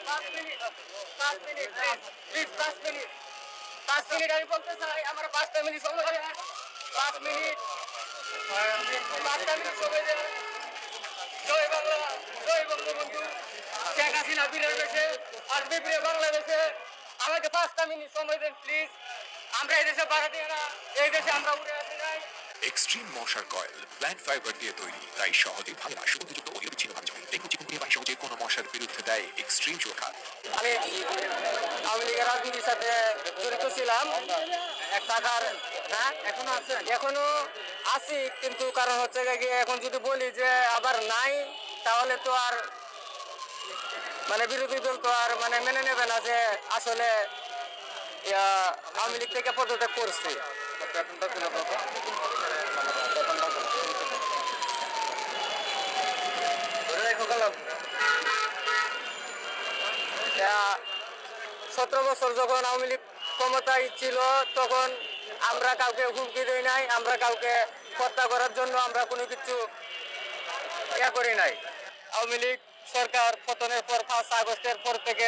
5 minute 5 minute please 5 minute 5 minute আমি বলতে চাই আমার 5 মিনিট সময় দেন 5 মিনিট 5 মিনিট সময় দেন জয় বাংলা জয় বঙ্গবন্ধু শেখ হাসিনা ফিরে এসেছে আসবে ফিরে বাংলাদেশে আমাকে 5 মিনিট সময় দেন প্লিজ আমরা এই দেশে ভাড়াটিয়া না এই দেশে আমরা উড়ে আসি নাই এক্সট্রিম মশার কয়েল প্ল্যান্ট ফাইবার দিয়ে তৈরি তাই সহজে ভাঙে না সুগন্ধিযুক্ত ও নিরবিচ্ছিন্নভাবে চলে ডেঙ্গু চিকুনগুনিয়া বা সহজে কোনো মশার বিরুদ্ধে দেয় এক্সট্রিম সুরক্ষা আমি আওয়ামী লীগের রাজনীতির সাথে জড়িত ছিলাম এক টাকার হ্যাঁ এখনো আছি কিন্তু কারণ হচ্ছে গিয়ে এখন যদি বলি যে আবার নাই তাহলে তো আর মানে বিরোধী দল তো আর মানে মেনে নেবে না যে আসলে আওয়ামী লীগ থেকে পদত্যাগ করছি আহ, 17 বছর যখন আওয়ামী লীগ ক্ষমতায় ছিল তখন আমরা কাউকে হুমকি দেই নাই আমরা কাউকে হত্যা করার জন্য আমরা কোনো কিছু করি নাই আওয়ামী লীগ সরকার পতনের পর 5 আগস্টের পর থেকে